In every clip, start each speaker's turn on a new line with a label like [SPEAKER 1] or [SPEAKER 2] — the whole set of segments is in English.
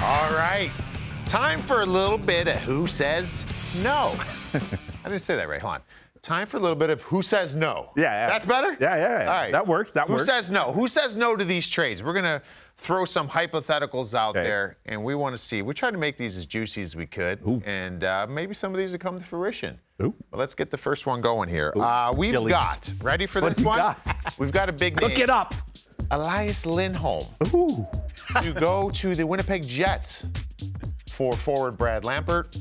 [SPEAKER 1] All right. Time for a little bit of Who Says No. I didn't say that right. Hold on. Time for a little bit of Who Says No.
[SPEAKER 2] Yeah.
[SPEAKER 1] That's better?
[SPEAKER 2] Yeah.
[SPEAKER 1] All right.
[SPEAKER 2] That works.
[SPEAKER 1] Who says no? Who says no to these trades? We're going to throw some hypotheticals out there, and we want to see. We try to make these as juicy as we could, and maybe some of these will come to fruition. But let's get the first one going here. We've got, ready for this one? We've got a big name.
[SPEAKER 2] Look it up.
[SPEAKER 1] Elias Lindholm to go to the Winnipeg Jets for forward Brad Lampert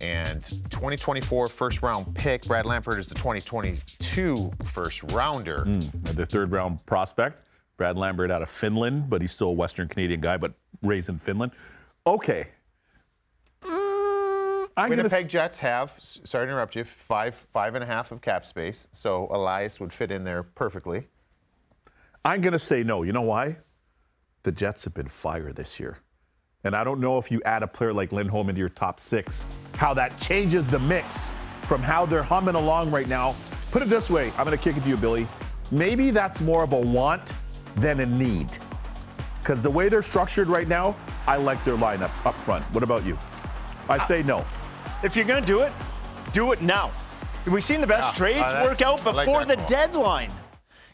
[SPEAKER 1] and 2024 first-round pick. Brad Lampert is the 2022 first-rounder.
[SPEAKER 2] The third-round prospect. Brad Lambert out of Finland, but he's still a Western Canadian guy, but raised in Finland. Okay.
[SPEAKER 1] Winnipeg Jets have, sorry to interrupt you, 5.5 of cap space, so Elias would fit in there perfectly.
[SPEAKER 2] I'm going to say no. You know why? The Jets have been fire this year. And I don't know if you add a player like Lindholm into your top six, how that changes the mix from how they're humming along right now. Put it this way. I'm going to kick it to you, Billy. Maybe that's more of a want than a need. Because the way they're structured right now, I like their lineup up front. What about you? I say no.
[SPEAKER 3] If you're going to do it now. We've seen the best trades work out before the deadline.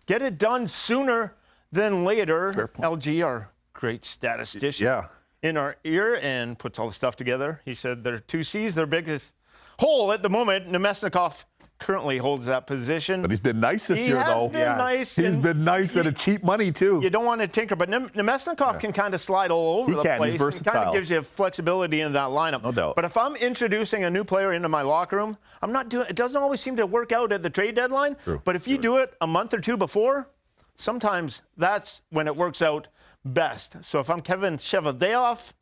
[SPEAKER 3] Get it done sooner than later. LG, our great statistician, in our ear and puts all the stuff together. He said their two C's, their biggest hole at the moment. Nemesnikov currently holds that position.
[SPEAKER 2] But he's been nice this year, though.
[SPEAKER 3] He's
[SPEAKER 2] been nice at a cheap money, too.
[SPEAKER 3] You don't want to tinker, but Nemesnikov can kind of slide all over the place.
[SPEAKER 2] He's versatile.
[SPEAKER 3] It kind of gives you flexibility in that lineup.
[SPEAKER 2] No doubt.
[SPEAKER 3] But if I'm introducing a new player into my locker room, I'm not doing. It doesn't always seem to work out at the trade deadline. But if you do it a month or two before, sometimes that's when it works out best. So if I'm Kevin Cheveldayoff,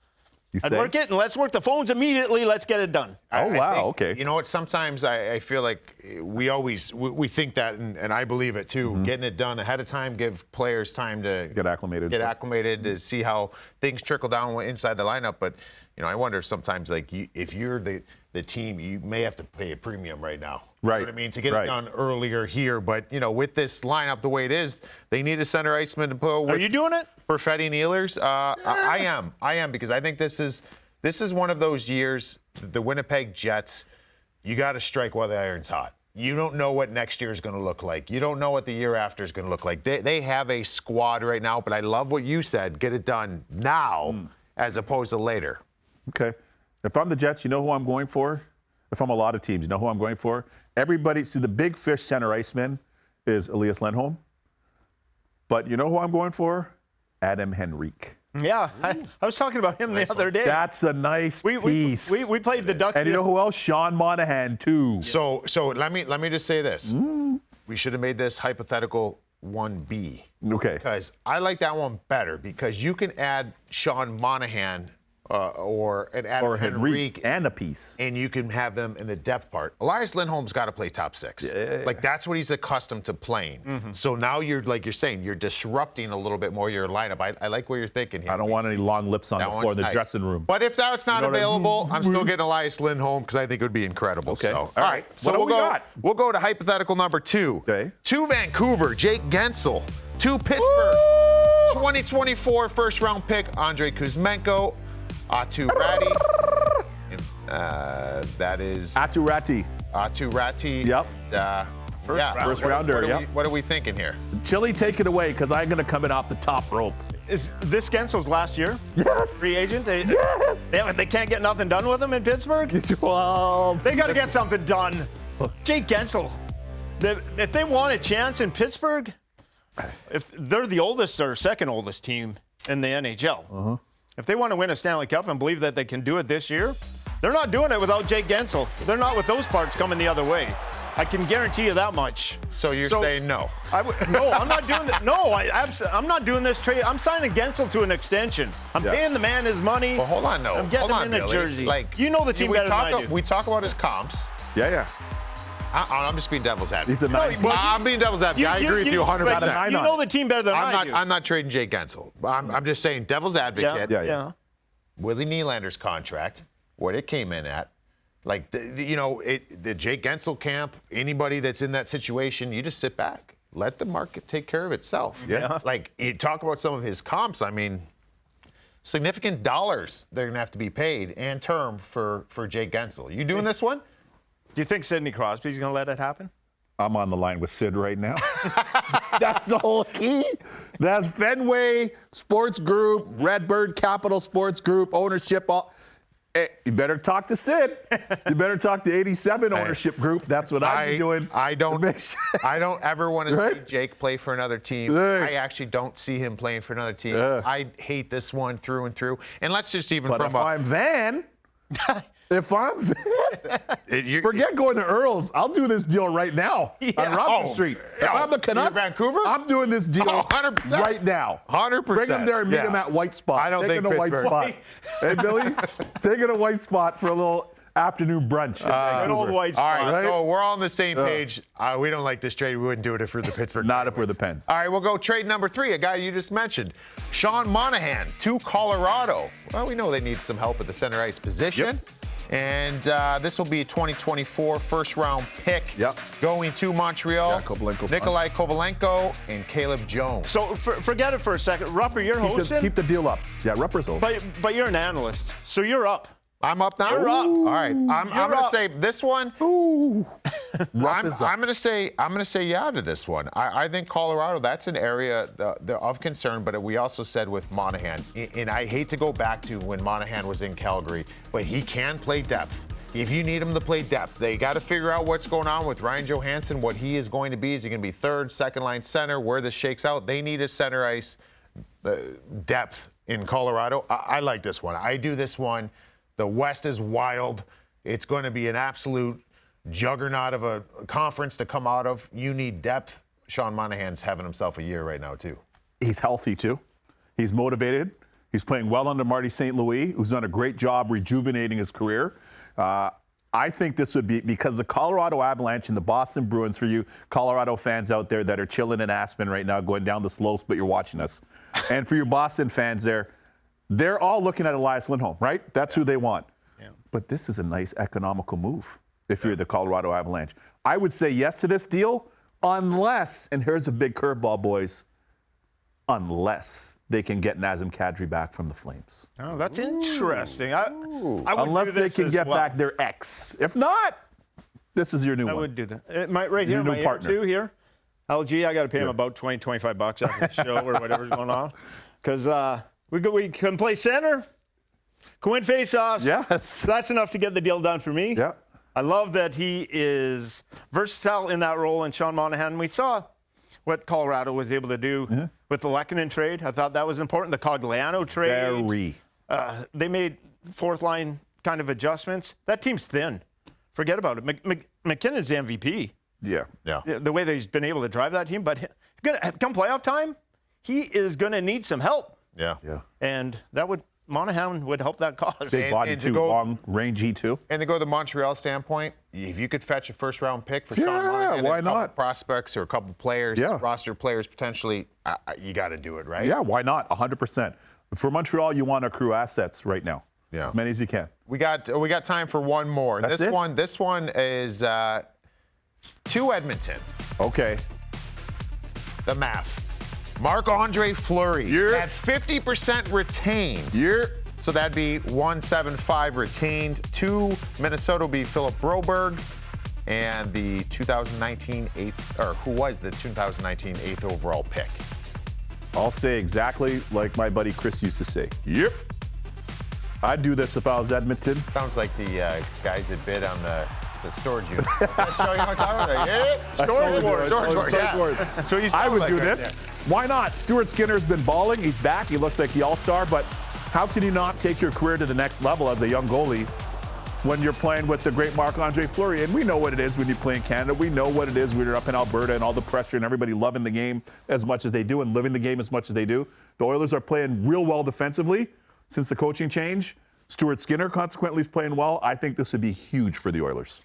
[SPEAKER 3] I'd work it, and let's work the phones immediately. Let's get it done.
[SPEAKER 1] Okay. You know what? Sometimes I feel like we think that, and I believe it too. Getting it done ahead of time, give players time to
[SPEAKER 2] get acclimated,
[SPEAKER 1] to see how things trickle down inside the lineup. But I wonder sometimes, like, if you're the team, you may have to pay a premium right now.
[SPEAKER 2] Right.
[SPEAKER 1] You know what I mean? To get it done earlier here. But, with this lineup the way it is, they need a center iceman to put with.
[SPEAKER 3] Are you doing it?
[SPEAKER 1] Perfetti and Ehlers. I am, because I think this is one of those years, the Winnipeg Jets, you got to strike while the iron's hot. You don't know what next year is going to look like. You don't know what the year after is going to look like. They have a squad right now, but I love what you said. Get it done now as opposed to later.
[SPEAKER 2] Okay. If I'm the Jets, you know who I'm going for? If I'm a lot of teams, you know who I'm going for? Everybody, see, the big fish center iceman is Elias Lindholm. But you know who I'm going for? Adam Henrique.
[SPEAKER 3] Yeah, I was talking about him the other day.
[SPEAKER 2] That's a nice piece.
[SPEAKER 3] We played the Ducks.
[SPEAKER 2] And you know who else? Sean Monahan, too.
[SPEAKER 1] So let me just say this. We should have made this hypothetical 1B.
[SPEAKER 2] Okay.
[SPEAKER 1] Because I like that one better, because you can add Sean Monahan or Adam Henrique
[SPEAKER 2] and a piece,
[SPEAKER 1] and you can have them in the depth part. Elias Lindholm's got to play top six. Like, that's what he's accustomed to playing. So now you're saying, you're disrupting a little bit more your lineup. I like what you're thinking here.
[SPEAKER 2] I don't want any long lips on the floor in the dressing room.
[SPEAKER 1] But if that's not available, I'm still getting Elias Lindholm, because I think it would be incredible.
[SPEAKER 2] Okay.
[SPEAKER 1] So, all right. So we'll go to hypothetical number 2.
[SPEAKER 2] Okay.
[SPEAKER 1] To Vancouver, Jake Gensel. To Pittsburgh, 2024 first-round pick, Andrei Kuzmenko. Atu Ratti. That is
[SPEAKER 2] Atu Ratti.
[SPEAKER 1] Yep.
[SPEAKER 2] First rounder.
[SPEAKER 1] What are we thinking here?
[SPEAKER 2] Chili, take it away, because I'm going to come in off the top rope.
[SPEAKER 3] Is this Gensel's last year?
[SPEAKER 2] Yes.
[SPEAKER 3] Free agent?
[SPEAKER 2] Yes.
[SPEAKER 3] They can't get nothing done with him in Pittsburgh?
[SPEAKER 2] Well,
[SPEAKER 3] they got to get something done. Jake Gensel, if they want a chance in Pittsburgh, if they're the oldest or second oldest team in the NHL, if they want to win a Stanley Cup and believe that they can do it this year, they're not doing it without Jake Gensel. They're not with those parts coming the other way. I can guarantee you that much.
[SPEAKER 1] So you're saying no?
[SPEAKER 3] No, I'm not doing that. No, I'm not doing this trade. I'm signing Gensel to an extension. I'm paying the man his money.
[SPEAKER 1] Well, hold on, no.
[SPEAKER 3] I'm getting him in a jersey.
[SPEAKER 1] Like,
[SPEAKER 3] you know the team better than I do.
[SPEAKER 1] We talk about his comps.
[SPEAKER 2] Yeah.
[SPEAKER 1] I'm just being devil's advocate.
[SPEAKER 2] He's a nine.
[SPEAKER 1] I'm being devil's advocate. I agree with you 100%.
[SPEAKER 3] You know the team better than I do.
[SPEAKER 1] I'm not trading Jake Gensel. I'm just saying devil's advocate.
[SPEAKER 3] Yeah.
[SPEAKER 1] Willie Nylander's contract, what it came in at, like, the Jake Gensel camp, anybody that's in that situation, you just sit back. Let the market take care of itself.
[SPEAKER 2] Yeah.
[SPEAKER 1] Like, you talk about some of his comps, I mean, significant dollars they're going to have to be paid and term for Jake Guentzel. You doing this one?
[SPEAKER 3] Do you think Sidney Crosby's going to let it happen?
[SPEAKER 2] I'm on the line with Sid right now. That's the whole key. That's Fenway Sports Group, Redbird Capital Sports Group, ownership. Hey, you better talk to Sid. You better talk to 87 ownership group. That's what I'm doing.
[SPEAKER 1] I don't ever want to see Jake play for another team. I actually don't see him playing for another team. I hate this one through and through. And let's just even
[SPEAKER 2] but if I'm Van, forget going to Earl's. I'll do this deal right now on Robinson Street. If I'm the Canucks,
[SPEAKER 1] Vancouver?
[SPEAKER 2] I'm doing this deal
[SPEAKER 1] 100%.
[SPEAKER 2] right now.
[SPEAKER 1] 100%.
[SPEAKER 2] Bring him there and meet him at White Spot.
[SPEAKER 1] I don't think
[SPEAKER 2] a white
[SPEAKER 1] Pittsburgh.
[SPEAKER 2] spot. Hey, Billy, taking a White Spot for a little afternoon brunch.
[SPEAKER 3] Good old White Spot.
[SPEAKER 1] All right, so we're all on the same page. We don't like this trade. We wouldn't do it if we're the Pittsburgh
[SPEAKER 2] Not
[SPEAKER 1] Penguins.
[SPEAKER 2] if we're the Pens.
[SPEAKER 1] All right, we'll go trade number 3, a guy you just mentioned. Sean Monahan to Colorado. Well, we know they need some help at the center ice position.
[SPEAKER 2] Yep.
[SPEAKER 1] And this will be a 2024 first-round pick going to Montreal.
[SPEAKER 2] Yeah, Kovalenko's
[SPEAKER 1] Nikolai Kovalenko and Caleb Jones.
[SPEAKER 3] So forget it for a second. Rupper, you're hosting.
[SPEAKER 2] Keep the deal up. Yeah, Rupper's hosting.
[SPEAKER 3] But you're an analyst, so you're up.
[SPEAKER 1] I'm up now?
[SPEAKER 3] You're up.
[SPEAKER 1] All right. I'm going to say this one.
[SPEAKER 2] Ooh.
[SPEAKER 1] I'm going to say yeah to this one. I think Colorado, that's an area of concern, but we also said with Monahan, and I hate to go back to when Monahan was in Calgary, but he can play depth. If you need him to play depth, they got to figure out what's going on with Ryan Johansson, what he is going to be. Is he going to be third, second line center, where this shakes out? They need a center ice depth in Colorado. I like this one. I do this one. The West is wild. It's going to be an absolute juggernaut of a conference to come out of. You need depth. Sean Monahan's having himself a year right now, too.
[SPEAKER 2] He's healthy, too. He's motivated. He's playing well under Marty St. Louis, who's done a great job rejuvenating his career. I think this would be because the Colorado Avalanche and the Boston Bruins, for you Colorado fans out there that are chilling in Aspen right now, going down the slopes, but you're watching us. And for your Boston fans there, they're all looking at Elias Lindholm, right? That's who they want. Yeah. But this is a nice economical move if you're the Colorado Avalanche. I would say yes to this deal unless, and here's a big curveball, boys, unless they can get Nazem Kadri back from the Flames.
[SPEAKER 3] Oh, that's interesting. I would
[SPEAKER 2] unless
[SPEAKER 3] do this
[SPEAKER 2] they can get back their ex. If not, this is your new one.
[SPEAKER 3] I would do that. Right here, my partner. Two here. LG, I got to pay him about $20-25 after the show or whatever's going on. Because we can play center, can win faceoffs.
[SPEAKER 2] Yes.
[SPEAKER 3] That's enough to get the deal done for me.
[SPEAKER 2] Yeah.
[SPEAKER 3] I love that he is versatile in that role. And Sean Monahan, we saw what Colorado was able to do with the Lehkonen trade. I thought that was important. The Cogliano trade.
[SPEAKER 2] Very.
[SPEAKER 3] They made fourth line kind of adjustments. That team's thin. Forget about it. McKinnon's the MVP.
[SPEAKER 2] Yeah.
[SPEAKER 3] The way that he's been able to drive that team. But come playoff time, he is going to need some help.
[SPEAKER 1] Yeah.
[SPEAKER 3] And Monahan would help that cause.
[SPEAKER 2] Big body, too. Long range, too.
[SPEAKER 1] And to go to the Montreal standpoint, if you could fetch a first-round pick for Sean Monahan,
[SPEAKER 2] why
[SPEAKER 1] and a couple
[SPEAKER 2] not?
[SPEAKER 1] Prospects or a couple players, roster players potentially, you got to do it, right?
[SPEAKER 2] Yeah, why not? 100%. For Montreal, you want to accrue assets right now. Yeah. As many as you can.
[SPEAKER 1] We got time for one more.
[SPEAKER 2] That's
[SPEAKER 1] this
[SPEAKER 2] it?
[SPEAKER 1] This one is to Edmonton.
[SPEAKER 2] Okay.
[SPEAKER 1] The math. Marc-Andre Fleury at 50% retained. So that'd be 175 retained. 2 Minnesota would be Philip Broberg, and the 2019 who was the 2019 8th overall pick.
[SPEAKER 2] I'll say exactly like my buddy Chris used to say. Yep. I'd do this if I was Edmonton.
[SPEAKER 1] Sounds like the guys that bid on the storage unit. That's what I'm talking about. Yeah. Storage wars. That's what you
[SPEAKER 2] I would do this. Why not? Stuart Skinner's been balling. He's back. He looks like the all-star. But how can you not take your career to the next level as a young goalie when you're playing with the great Marc-Andre Fleury? And we know what it is when you play in Canada. We know what it is when you're up in Alberta and all the pressure and everybody loving the game as much as they do and living the game as much as they do. The Oilers are playing real well defensively since the coaching change. Stuart Skinner, consequently, is playing well. I think this would be huge for the Oilers.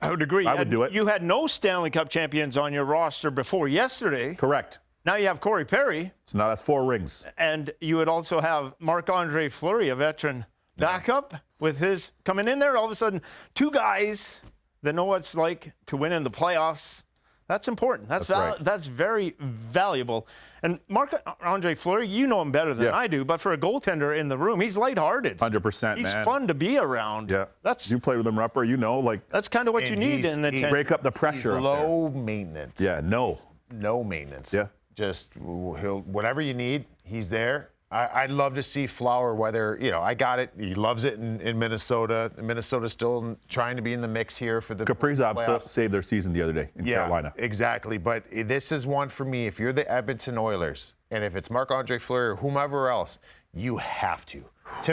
[SPEAKER 3] I would agree.
[SPEAKER 2] I would do it.
[SPEAKER 3] You had no Stanley Cup champions on your roster before yesterday.
[SPEAKER 2] Correct.
[SPEAKER 3] Now you have Corey Perry.
[SPEAKER 2] So now that's 4 rings.
[SPEAKER 3] And you would also have Marc-Andre Fleury, a veteran backup, with his coming in there. All of a sudden, 2 guys that know what it's like to win in the playoffs. That's important. That's
[SPEAKER 2] right.
[SPEAKER 3] That's very valuable. And Marc-Andre Fleury, you know him better than
[SPEAKER 2] Yeah.
[SPEAKER 3] I do, but for a goaltender in the room, he's lighthearted.
[SPEAKER 2] 100%,
[SPEAKER 3] He's
[SPEAKER 2] man.
[SPEAKER 3] fun to be around.
[SPEAKER 2] Yeah.
[SPEAKER 3] That's
[SPEAKER 2] You play with him, Rupper, you know, like
[SPEAKER 3] that's kind of what you
[SPEAKER 1] And
[SPEAKER 3] need
[SPEAKER 1] he's-
[SPEAKER 3] in the
[SPEAKER 1] he's
[SPEAKER 3] 10th.
[SPEAKER 2] break up the
[SPEAKER 1] He's
[SPEAKER 2] pressure. up
[SPEAKER 1] low maintenance.
[SPEAKER 2] there. Yeah, no.
[SPEAKER 1] No maintenance.
[SPEAKER 2] Yeah.
[SPEAKER 1] Just whatever you need, he's there. I'd love to see Flower, whether, I got it. He loves it in Minnesota. Minnesota's still trying to be in the mix here for the
[SPEAKER 2] Kaprizov still
[SPEAKER 1] playoffs.
[SPEAKER 2] saved their season the other day in Carolina.
[SPEAKER 1] Exactly. But this is one for me. If you're the Edmonton Oilers, and if it's Marc-Andre Fleury or whomever else, you have to.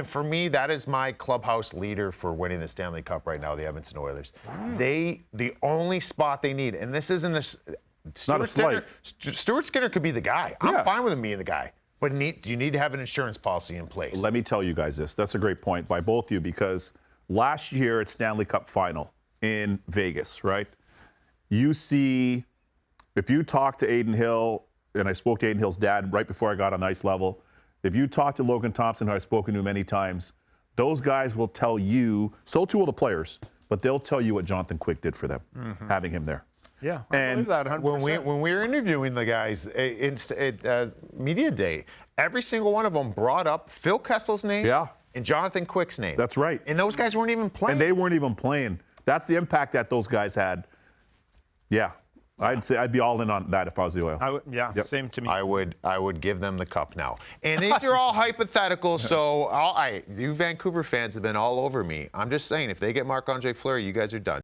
[SPEAKER 1] For me, that is my clubhouse leader for winning the Stanley Cup right now, the Edmonton Oilers. The only spot they need, and this isn't
[SPEAKER 2] not a slight.
[SPEAKER 1] Stuart Skinner could be the guy. I'm
[SPEAKER 2] Yeah.
[SPEAKER 1] fine with him being the guy. But you need to have an insurance policy in place.
[SPEAKER 2] Let me tell you guys this. That's a great point by both of you because last year at Stanley Cup Final in Vegas, right? You see, if you talk to Aiden Hill, and I spoke to Aiden Hill's dad right before I got on ice level, if you talk to Logan Thompson, who I've spoken to many times, those guys will tell you, so too will the players, but they'll tell you what Jonathan Quick did for them, having him there.
[SPEAKER 3] Yeah, I
[SPEAKER 2] And
[SPEAKER 3] believe that 100%.
[SPEAKER 1] When we were interviewing the guys at Media Day, every single one of them brought up Phil Kessel's name
[SPEAKER 2] Yeah.
[SPEAKER 1] and Jonathan Quick's name.
[SPEAKER 2] That's right.
[SPEAKER 1] And those guys weren't even playing.
[SPEAKER 2] And they weren't even playing. That's the impact that those guys had. Yeah. I'd say I'd be all in on that if I was the Oil.
[SPEAKER 3] Yeah, same to me.
[SPEAKER 1] I would give them the cup now. And these are all hypothetical, so you Vancouver fans have been all over me. I'm just saying, if they get Marc-Andre Fleury, you guys are done.